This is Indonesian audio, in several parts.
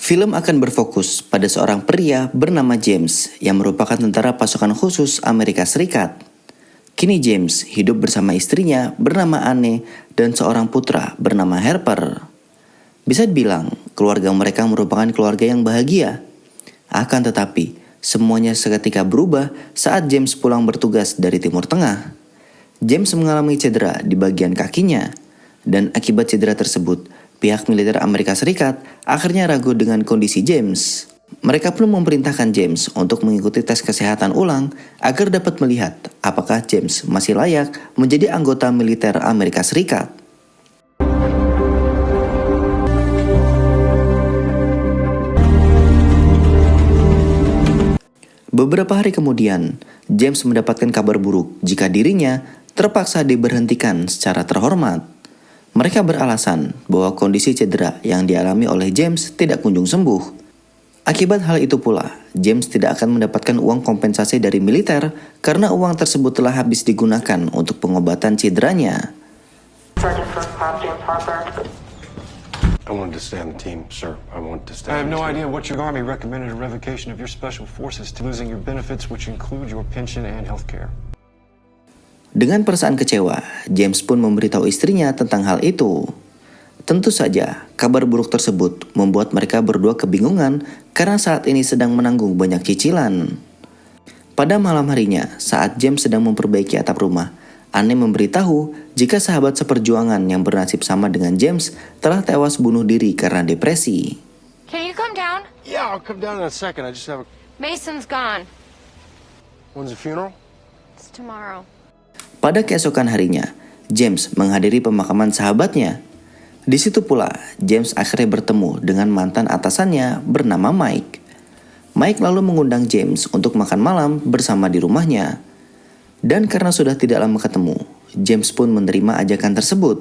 Film akan berfokus pada seorang pria bernama James yang merupakan tentara pasukan khusus Amerika Serikat. Kini James hidup bersama istrinya bernama Anne dan seorang putra bernama Harper. Bisa dibilang, keluarga mereka merupakan keluarga yang bahagia. Akan tetapi, semuanya seketika berubah saat James pulang bertugas dari Timur Tengah. James mengalami cedera di bagian kakinya, dan akibat cedera tersebut, pihak militer Amerika Serikat akhirnya ragu dengan kondisi James. Mereka pun memerintahkan James untuk mengikuti tes kesehatan ulang agar dapat melihat apakah James masih layak menjadi anggota militer Amerika Serikat. Beberapa hari kemudian, James mendapatkan kabar buruk jika dirinya terpaksa diberhentikan secara terhormat. Mereka beralasan bahwa kondisi cedera yang dialami oleh James tidak kunjung sembuh. Akibat hal itu pula, James tidak akan mendapatkan uang kompensasi dari militer karena uang tersebut telah habis digunakan untuk pengobatan cederanya. I wanted to stay on the team, sir. I want to stay. I have on the no team. idea what your army recommended a revocation of your special forces to losing your benefits, which include your pension and health care. Dengan perasaan kecewa, James pun memberitahu istrinya tentang hal itu. Tentu saja, kabar buruk tersebut membuat mereka berdua kebingungan karena saat ini sedang menanggung banyak cicilan. Pada malam harinya, saat James sedang memperbaiki atap rumah, Anne memberitahu jika sahabat seperjuangan yang bernasib sama dengan James telah tewas bunuh diri karena depresi. Can you come down? Yeah, I'll come down in a second. I just have a. Mason's gone. When's the funeral? It's tomorrow. Pada keesokan harinya, James menghadiri pemakaman sahabatnya. Di situ pula, James akhirnya bertemu dengan mantan atasannya bernama Mike. Mike lalu mengundang James untuk makan malam bersama di rumahnya. Dan karena sudah tidak lama ketemu, James pun menerima ajakan tersebut.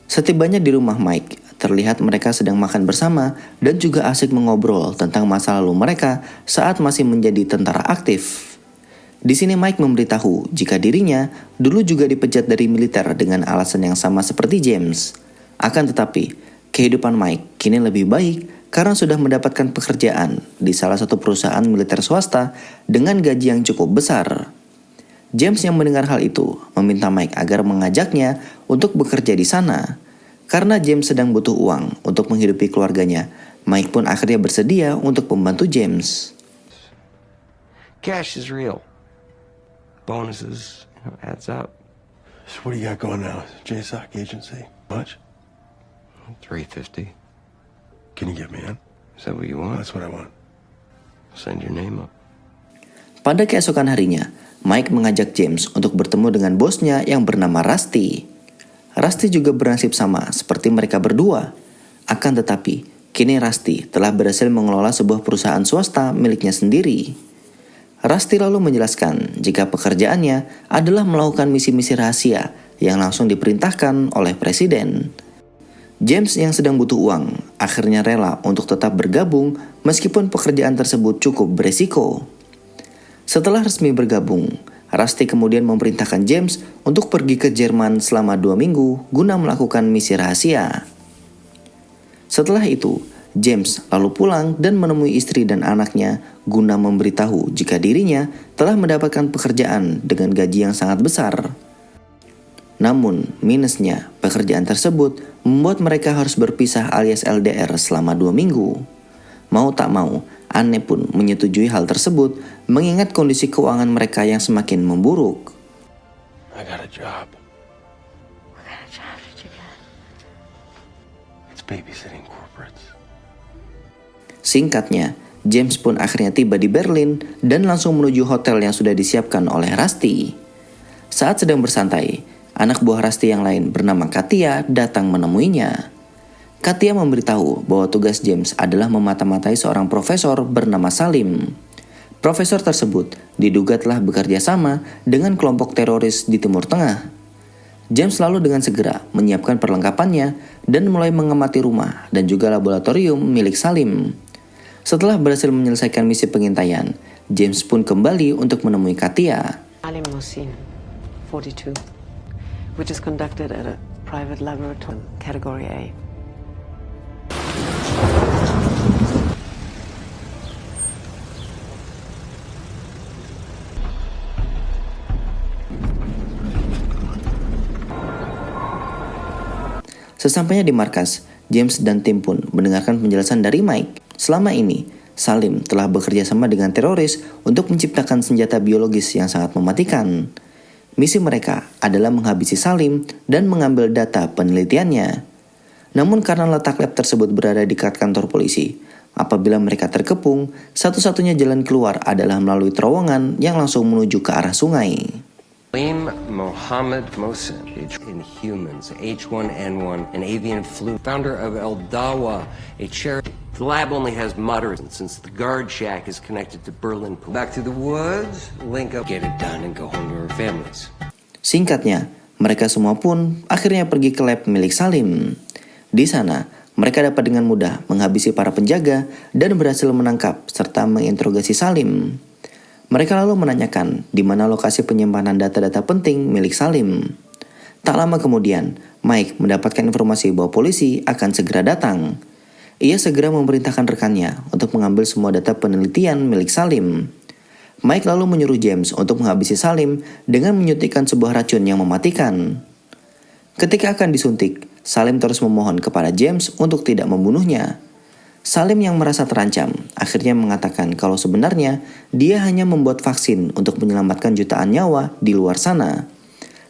Setibanya di rumah Mike, terlihat mereka sedang makan bersama dan juga asik mengobrol tentang masa lalu mereka saat masih menjadi tentara aktif. Di sini Mike memberitahu jika dirinya dulu juga dipecat dari militer dengan alasan yang sama seperti James. Akan tetapi, kehidupan Mike kini lebih baik karena sudah mendapatkan pekerjaan di salah satu perusahaan militer swasta dengan gaji yang cukup besar. James yang mendengar hal itu meminta Mike agar mengajaknya untuk bekerja di sana. Karena James sedang butuh uang untuk menghidupi keluarganya, Mike pun akhirnya bersedia untuk membantu James. Cash is real. Bonuses, adds up. So what do you got going now? JSOC agency? Much? 350. Can you get me in? Is that what you want? That's what I want. Send your name up. Pada keesokan harinya, Mike mengajak James untuk bertemu dengan bosnya yang bernama Rusty. Rusty juga bernasib sama seperti mereka berdua. Akan tetapi, kini Rusty telah berhasil mengelola sebuah perusahaan swasta miliknya sendiri. Rusty lalu menjelaskan jika pekerjaannya adalah melakukan misi-misi rahasia yang langsung diperintahkan oleh presiden. James yang sedang butuh uang akhirnya rela untuk tetap bergabung meskipun pekerjaan tersebut cukup beresiko. Setelah resmi bergabung, Rusty kemudian memerintahkan James untuk pergi ke Jerman selama 2 minggu guna melakukan misi rahasia. Setelah itu, James lalu pulang dan menemui istri dan anaknya guna memberitahu jika dirinya telah mendapatkan pekerjaan dengan gaji yang sangat besar. Namun, minusnya, pekerjaan tersebut membuat mereka harus berpisah alias LDR selama 2 minggu. Mau tak mau, Anne pun menyetujui hal tersebut mengingat kondisi keuangan mereka yang semakin memburuk. I got a job. What kind of job did you get? It's babysitting corporates. Singkatnya, James pun akhirnya tiba di Berlin dan langsung menuju hotel yang sudah disiapkan oleh Rusty. Saat sedang bersantai, anak buah Rusty yang lain bernama Katia datang menemuinya. Katia memberitahu bahwa tugas James adalah memata-matai seorang profesor bernama Salim. Profesor tersebut diduga telah bekerja sama dengan kelompok teroris di Timur Tengah. James lalu dengan segera menyiapkan perlengkapannya dan mulai mengamati rumah dan juga laboratorium milik Salim. Setelah berhasil menyelesaikan misi pengintaian, James pun kembali untuk menemui Katia. Alim Mohsin, 42, which is conducted at a private laboratory, category A. Sesampainya di markas, James dan tim pun mendengarkan penjelasan dari Mike. Selama ini, Salim telah bekerja sama dengan teroris untuk menciptakan senjata biologis yang sangat mematikan. Misi mereka adalah menghabisi Salim dan mengambil data penelitiannya. Namun karena letak lab tersebut berada di dekat kantor polisi, apabila mereka terkepung, satu-satunya jalan keluar adalah melalui terowongan yang langsung menuju ke arah sungai. Salim Mohammed Mohsen, in humans, H1N1, an avian flu, founder of El Dawa, a charity. The lab only has moderate since the guard shack is connected to Berlin. Back to the woods, link up, get it done, and go home to our families. Singkatnya, mereka semua pun akhirnya pergi ke lab milik Salim. Di sana, mereka dapat dengan mudah menghabisi para penjaga dan berhasil menangkap serta menginterogasi Salim. Mereka lalu menanyakan di mana lokasi penyimpanan data-data penting milik Salim. Tak lama kemudian, Mike mendapatkan informasi bahwa polisi akan segera datang. Ia segera memerintahkan rekannya untuk mengambil semua data penelitian milik Salim. Mike lalu menyuruh James untuk menghabisi Salim dengan menyuntikkan sebuah racun yang mematikan. Ketika akan disuntik, Salim terus memohon kepada James untuk tidak membunuhnya. Salim yang merasa terancam akhirnya mengatakan kalau sebenarnya dia hanya membuat vaksin untuk menyelamatkan jutaan nyawa di luar sana.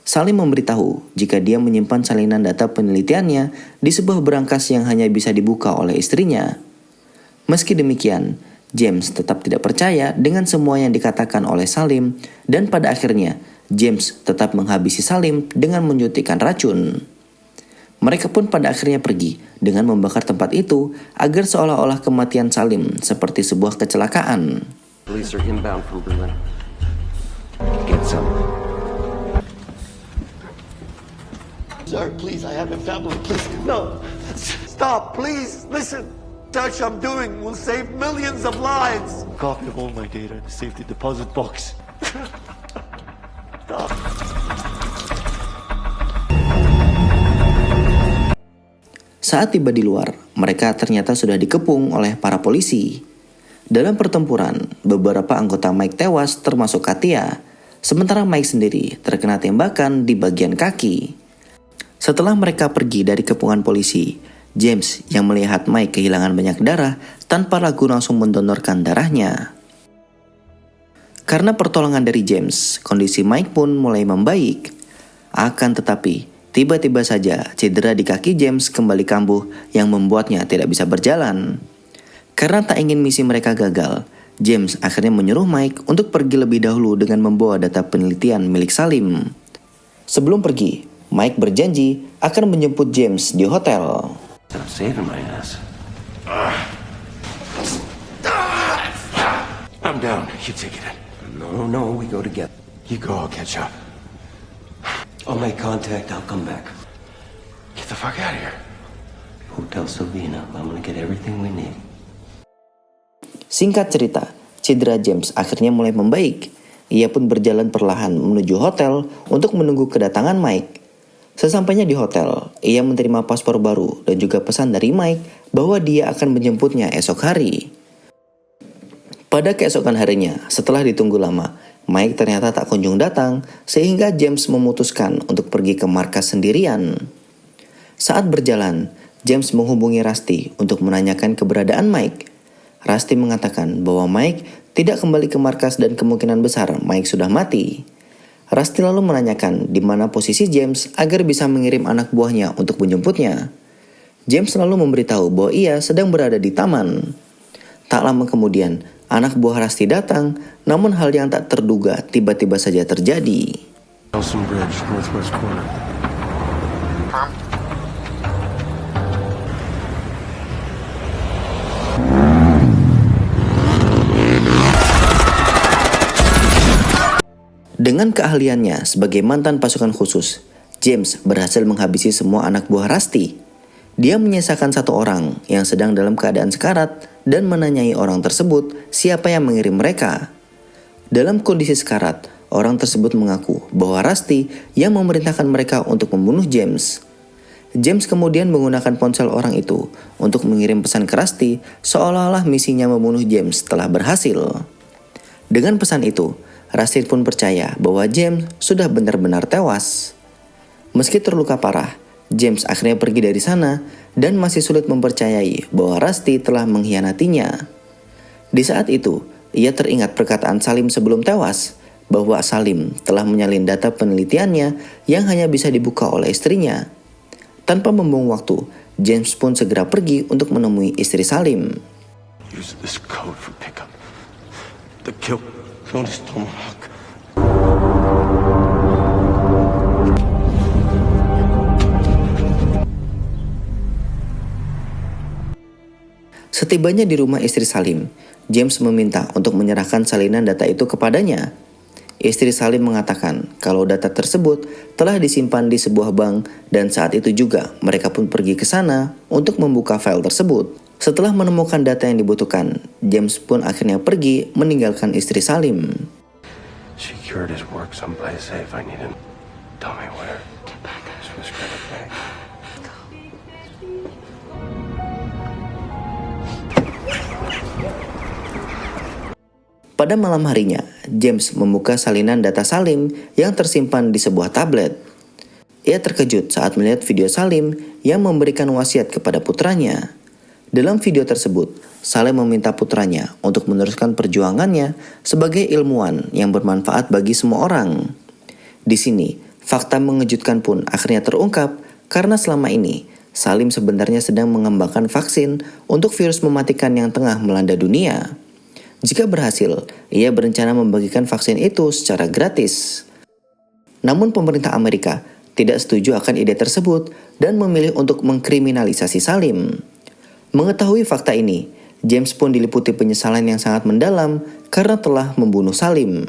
Salim memberitahu jika dia menyimpan salinan data penelitiannya di sebuah berangkas yang hanya bisa dibuka oleh istrinya. Meski demikian, James tetap tidak percaya dengan semua yang dikatakan oleh Salim dan pada akhirnya James tetap menghabisi Salim dengan menyuntikkan racun. Mereka pun pada akhirnya pergi dengan membakar tempat itu agar seolah-olah kematian Salim seperti sebuah kecelakaan. Police are inbound from Berlin. Get some. Sir, please, I have a family. Please, no. Stop, please. Listen. Touch I'm doing will save millions of lives. Copy of all my data in the safety deposit box. Stop. Saat tiba di luar, mereka ternyata sudah dikepung oleh para polisi. Dalam pertempuran, beberapa anggota Mike tewas termasuk Katia, sementara Mike sendiri terkena tembakan di bagian kaki. Setelah mereka pergi dari kepungan polisi, James yang melihat Mike kehilangan banyak darah tanpa ragu langsung mendonorkan darahnya. Karena pertolongan dari James, kondisi Mike pun mulai membaik. Akan tetapi, tiba-tiba saja cedera di kaki James kembali kambuh yang membuatnya tidak bisa berjalan. Karena tak ingin misi mereka gagal, James akhirnya menyuruh Mike untuk pergi lebih dahulu dengan membawa data penelitian milik Salim. Sebelum pergi, Mike berjanji akan menjemput James di hotel. Stop saving my ass. I'm down. You take it in. No, we go together. You go, I'll catch up. I'll make contact, I'll come back. Get the fuck out of here. Hotel Silvina, I'm gonna get everything we need. Singkat cerita, cedera James akhirnya mulai membaik. Ia pun berjalan perlahan menuju hotel untuk menunggu kedatangan Mike. Sesampainya di hotel, ia menerima paspor baru dan juga pesan dari Mike bahwa dia akan menjemputnya esok hari. Pada keesokan harinya, setelah ditunggu lama, Mike ternyata tak kunjung datang sehingga James memutuskan untuk pergi ke markas sendirian. Saat berjalan, James menghubungi Rusty untuk menanyakan keberadaan Mike. Rusty mengatakan bahwa Mike tidak kembali ke markas dan kemungkinan besar Mike sudah mati. Rusty lalu menanyakan di mana posisi James agar bisa mengirim anak buahnya untuk menjemputnya. James lalu memberitahu bahwa ia sedang berada di taman. Tak lama kemudian, anak buah Rusty datang, namun hal yang tak terduga tiba-tiba saja terjadi. Nelson Bridge, northwest corner. Dengan keahliannya sebagai mantan pasukan khusus, James berhasil menghabisi semua anak buah Rusty. Dia menyisakan satu orang yang sedang dalam keadaan sekarat dan menanyai orang tersebut siapa yang mengirim mereka. Dalam kondisi sekarat, orang tersebut mengaku bahwa Rusty yang memerintahkan mereka untuk membunuh James. James kemudian menggunakan ponsel orang itu untuk mengirim pesan ke Rusty seolah-olah misinya membunuh James telah berhasil. Dengan pesan itu, Rusty pun percaya bahwa James sudah benar-benar tewas. Meski terluka parah, James akhirnya pergi dari sana dan masih sulit mempercayai bahwa Rusty telah mengkhianatinya. Di saat itu, ia teringat perkataan Salim sebelum tewas, bahwa Salim telah menyalin data penelitiannya yang hanya bisa dibuka oleh istrinya. Tanpa membuang waktu, James pun segera pergi untuk menemui istri Salim. Use this code for pickup. The kill. Notice Tomahawk. Setibanya di rumah istri Salim, James meminta untuk menyerahkan salinan data itu kepadanya. Istri Salim mengatakan kalau data tersebut telah disimpan di sebuah bank dan saat itu juga mereka pun pergi ke sana untuk membuka file tersebut. Setelah menemukan data yang dibutuhkan, James pun akhirnya pergi meninggalkan istri Salim. Secured his work someplace safe. I need him. Tell me where. Swiss credit bank. Pada malam harinya, James membuka salinan data Salim yang tersimpan di sebuah tablet. Ia terkejut saat melihat video Salim yang memberikan wasiat kepada putranya. Dalam video tersebut, Salim meminta putranya untuk meneruskan perjuangannya sebagai ilmuwan yang bermanfaat bagi semua orang. Di sini, fakta mengejutkan pun akhirnya terungkap karena selama ini Salim sebenarnya sedang mengembangkan vaksin untuk virus mematikan yang tengah melanda dunia. Jika berhasil, ia berencana membagikan vaksin itu secara gratis. Namun pemerintah Amerika tidak setuju akan ide tersebut dan memilih untuk mengkriminalisasi Salim. Mengetahui fakta ini, James pun diliputi penyesalan yang sangat mendalam karena telah membunuh Salim.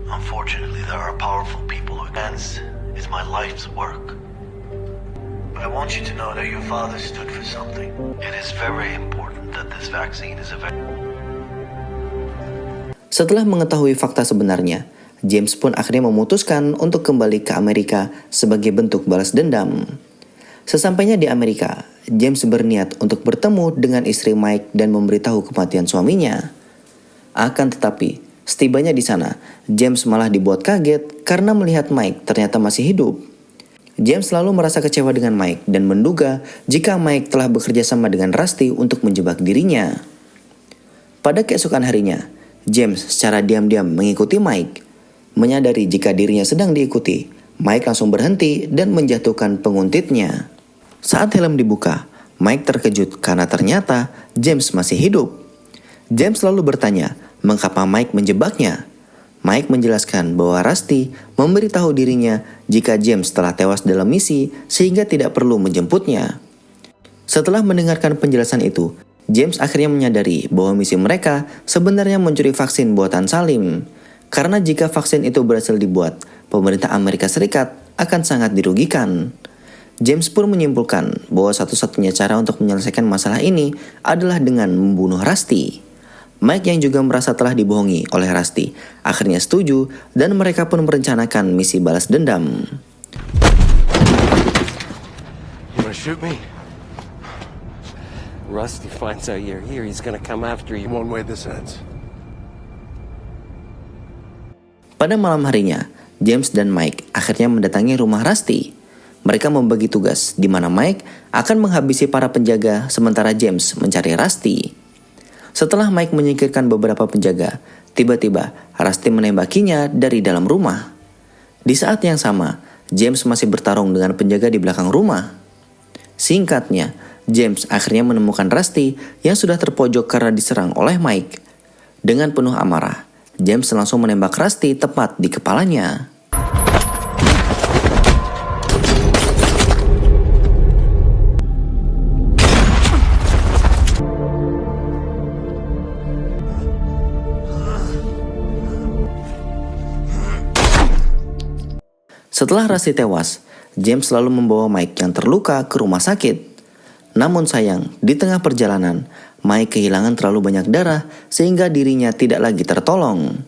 Unfortunately, there are powerful people who dance is my life's work. But I want you to know that your father stood for something. It is very important that this vaccine is available. Setelah mengetahui fakta sebenarnya, James pun akhirnya memutuskan untuk kembali ke Amerika sebagai bentuk balas dendam. Sesampainya di Amerika, James berniat untuk bertemu dengan istri Mike dan memberitahu kematian suaminya. Akan tetapi, setibanya di sana, James malah dibuat kaget karena melihat Mike ternyata masih hidup. James selalu merasa kecewa dengan Mike dan menduga jika Mike telah bekerja sama dengan Rusty untuk menjebak dirinya. Pada keesokan harinya, James secara diam-diam mengikuti Mike. Menyadari jika dirinya sedang diikuti, Mike langsung berhenti dan menjatuhkan penguntitnya. Saat helm dibuka, Mike terkejut karena ternyata James masih hidup. James lalu bertanya mengapa Mike menjebaknya. Mike menjelaskan bahwa Rusty memberitahu dirinya jika James telah tewas dalam misi sehingga tidak perlu menjemputnya. Setelah mendengarkan penjelasan itu, James akhirnya menyadari bahwa misi mereka sebenarnya mencuri vaksin buatan Salim. Karena jika vaksin itu berhasil dibuat, pemerintah Amerika Serikat akan sangat dirugikan. James pun menyimpulkan bahwa satu-satunya cara untuk menyelesaikan masalah ini adalah dengan membunuh Rusty. Mike yang juga merasa telah dibohongi oleh Rusty akhirnya setuju dan mereka pun merencanakan misi balas dendam. You wanna shoot me? Rusty finds out you're here, he's gonna come after you. One way this ends. Pada malam harinya, James dan Mike akhirnya mendatangi rumah Rusty. Mereka membagi tugas di mana Mike akan menghabisi para penjaga sementara James mencari Rusty. Setelah Mike menyingkirkan beberapa penjaga, tiba-tiba Rusty menembakinya dari dalam rumah. Di saat yang sama, James masih bertarung dengan penjaga di belakang rumah. Singkatnya, James akhirnya menemukan Rusty yang sudah terpojok karena diserang oleh Mike. Dengan penuh amarah, James langsung menembak Rusty tepat di kepalanya. Setelah Rusty tewas, James lalu membawa Mike yang terluka ke rumah sakit. Namun sayang, di tengah perjalanan, Mike kehilangan terlalu banyak darah sehingga dirinya tidak lagi tertolong.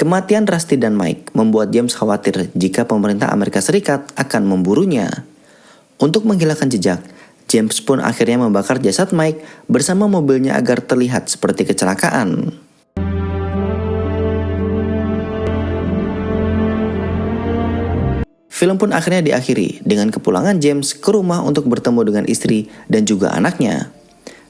Kematian Rusty dan Mike membuat James khawatir jika pemerintah Amerika Serikat akan memburunya. Untuk menghilangkan jejak, James pun akhirnya membakar jasad Mike bersama mobilnya agar terlihat seperti kecelakaan. Film pun akhirnya diakhiri dengan kepulangan James ke rumah untuk bertemu dengan istri dan juga anaknya.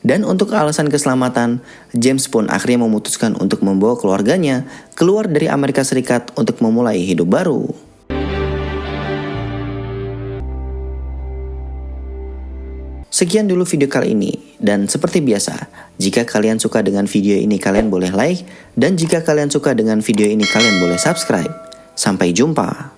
Dan untuk alasan keselamatan, James pun akhirnya memutuskan untuk membawa keluarganya keluar dari Amerika Serikat untuk memulai hidup baru. Sekian dulu video kali ini, dan seperti biasa, jika kalian suka dengan video ini kalian boleh like, dan jika kalian suka dengan video ini kalian boleh subscribe. Sampai jumpa.